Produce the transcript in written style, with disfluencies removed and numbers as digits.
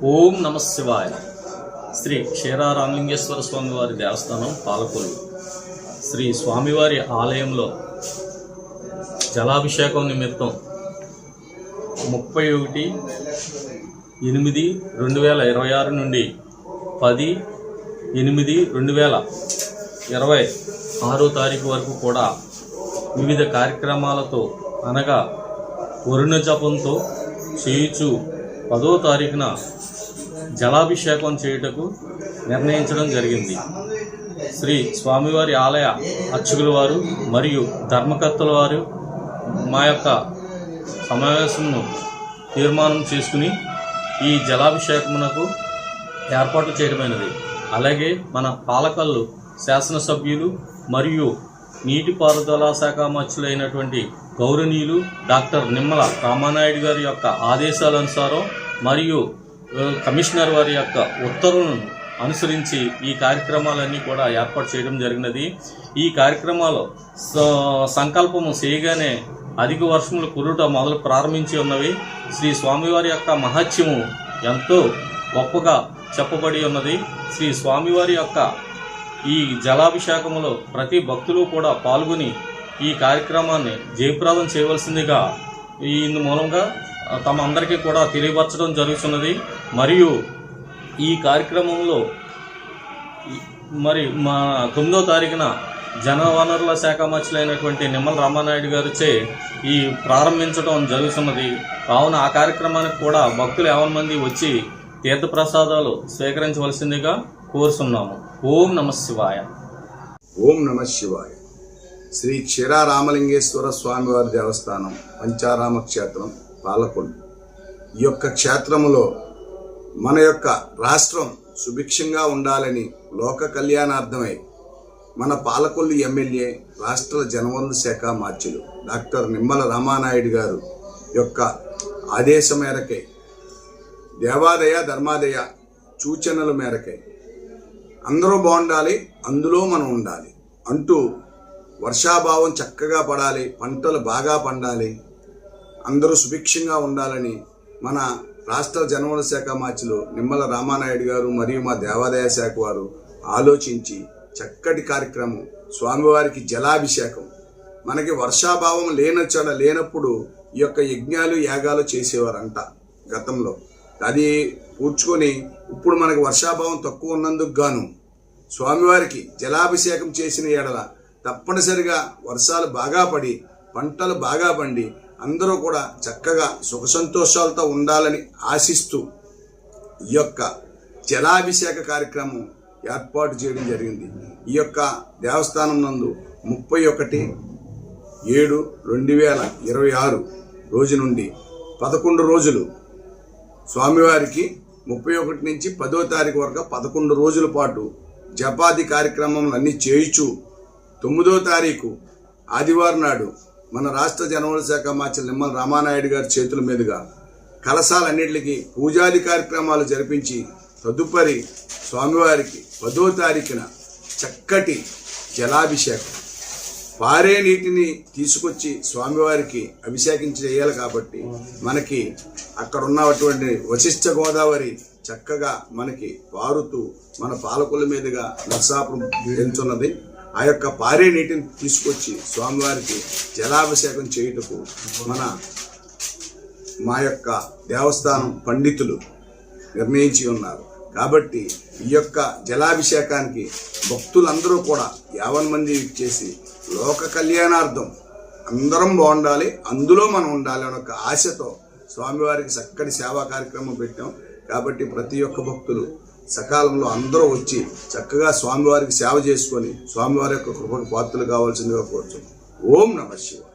ఓం నమ శివాయ. శ్రీ క్షీరారామలింగేశ్వర స్వామివారి దేవస్థానం పాలకొల్లు. శ్రీ స్వామివారి ఆలయంలో జలాభిషేకం నిమిత్తం 31/8/2026 నుండి 10/8/2026 తారీఖు వరకు కూడా వివిధ కార్యక్రమాలతో అనగా వరుణ జపంతో చేయుచు 10వ తారీఖున జలాభిషేకం చేయుటకు నిర్ణయించడం జరిగింది. శ్రీ స్వామివారి ఆలయ అర్చకుల వారు మరియు ధర్మకర్తల వారు మా యొక్క సమావేశంను తీర్మానం చేసుకుని ఈ జలాభిషేకమునకు ఏర్పాటు చేయడమైనది. అలాగే మన పాలకొల్లు శాసనసభ్యులు మరియు నీటిపారుదల శాఖ మంత్రులైనటువంటి గౌరవనీయులు డాక్టర్ నిమ్మల రామానాయుడు గారి యొక్క ఆదేశాలనుసారం మరియు కమిషనర్ వారి యొక్క ఉత్తర్వులను అనుసరించి ఈ కార్యక్రమాలన్నీ కూడా ఏర్పాటు చేయడం జరిగినది. ఈ కార్యక్రమాలు సంకల్పము చేయగానే అధిక వర్షములు కురుట మొదలు ప్రారంభించి ఉన్నవి. శ్రీ స్వామివారి యొక్క మహత్యము ఎంతో గొప్పగా చెప్పబడి ఉన్నది. శ్రీ స్వామివారి యొక్క ఈ జలాభిషేకములో ప్రతి భక్తులు కూడా పాల్గొని ఈ కార్యక్రమాన్ని జయప్రదం చేయవలసిందిగా ఇందు మూలంగా తమ అందరికీ కూడా తెలియపరచడం జరుగుతున్నది. మరియు ఈ కార్యక్రమంలో మరి మా 9వ తారీఖున జనవనరుల శాఖ మంత్రులైనటువంటి నిమ్మల రామానాయుడు గారిచే ఈ ప్రారంభించడం జరుగుతున్నది. కావున ఆ కార్యక్రమానికి కూడా భక్తులు 50 మంది వచ్చి తీర్థప్రసాదాలు స్వీకరించవలసిందిగా కోరుతున్నాము. ఓం నమ శివాయ. ఓం నమ శివాయ. శ్రీ క్షీరారామలింగేశ్వర స్వామివారి దేవస్థానం పంచారామ క్షేత్రం పాలకొల్లు. ఈ యొక్క క్షేత్రములో మన యొక్క రాష్ట్రం సుభిక్షంగా ఉండాలని లోక కళ్యాణార్థమై మన పాలకొల్లు ఎమ్మెల్యే రాష్ట్ర జనవనరుల శాఖ మార్చులు డాక్టర్ నిమ్మల రామానాయుడు గారు యొక్క ఆదేశం మేరకై దేవాదయ ధర్మాదయ సూచనల మేరకై అందరూ బాగుండాలి, అందులో మనం ఉండాలి అంటూ వర్షాభావం చక్కగా పడాలి, పంటలు బాగా పండాలి, అందరూ సుభిక్షంగా ఉండాలని మన రాష్ట్ర జనవనరుల శాఖ మార్చులు నిమ్మల రామానాయుడు గారు మరియు మా దేవాదాయ శాఖ వారు ఆలోచించి చక్కటి కార్యక్రమం స్వామివారికి జలాభిషేకం. మనకి వర్షాభావం లేనప్పుడు ఈ యొక్క యజ్ఞాలు యాగాలు చేసేవారంట గతంలో. అది పూడ్చుకొని ఇప్పుడు మనకి వర్షాభావం తక్కువ ఉన్నందుకు గాను స్వామివారికి జలాభిషేకం చేసిన ఎడల తప్పనిసరిగా వర్షాలు బాగా పడి పంటలు బాగా పండి అందరూ కూడా చక్కగా సుఖ సంతోషాలతో ఉండాలని ఆశిస్తూ ఈ యొక్క జలాభిషేక కార్యక్రమం ఏర్పాటు చేయడం జరిగింది. ఈ యొక్క దేవస్థానం నందు 31/7/2026 రోజు నుండి 11 రోజులు స్వామివారికి 31 నుంచి 10వ తారీఖు వరకు 11 రోజుల పాటు జపాది కార్యక్రమాలన్నీ చేయుచు 9వ తారీఖు ఆదివారం నాడు మన రాష్ట్ర జనవనరుల శాఖ మార్చులు నిమ్మల రామానాయుడు గారి చేతుల మీదుగా కలశాలన్నింటికి పూజాది కార్యక్రమాలు జరిపించి తదుపరి స్వామివారికి 10వ తారీఖున చక్కటి జలాభిషేకం పారే నీటిని తీసుకొచ్చి స్వామివారికి అభిషేకం చేయాలి. కాబట్టి మనకి అక్కడ ఉన్నటువంటి వశిష్ఠ గోదావరి చక్కగా మనకి పారుతూ మన పాలకొల్లు మీదుగా నరసాపురం వెళ్తున్నది. ఆ యొక్క పారే నీటిని తీసుకొచ్చి స్వామివారికి జలాభిషేకం చేయుటకు మా యొక్క దేవస్థానం పండితులు నిర్ణయించి ఉన్నారు. కాబట్టి ఈ యొక్క జలాభిషేకానికి భక్తులందరూ కూడా 50 మంది ఇచ్చేసి లోక కళ్యాణార్థం అందరం బాగుండాలి, అందులో మనం ఉండాలి అనే ఒక ఆశతో స్వామివారికి చక్కటి సేవా కార్యక్రమం పెట్టాం. కాబట్టి ప్రతి ఒక్క భక్తులు సకాలంలో అందరూ వచ్చి చక్కగా స్వామివారికి సేవ చేసుకొని స్వామివారి యొక్క కృపకు పాత్రలు కావాల్సిందిగా కోరుతున్నాం. ఓం నమ శివాయ.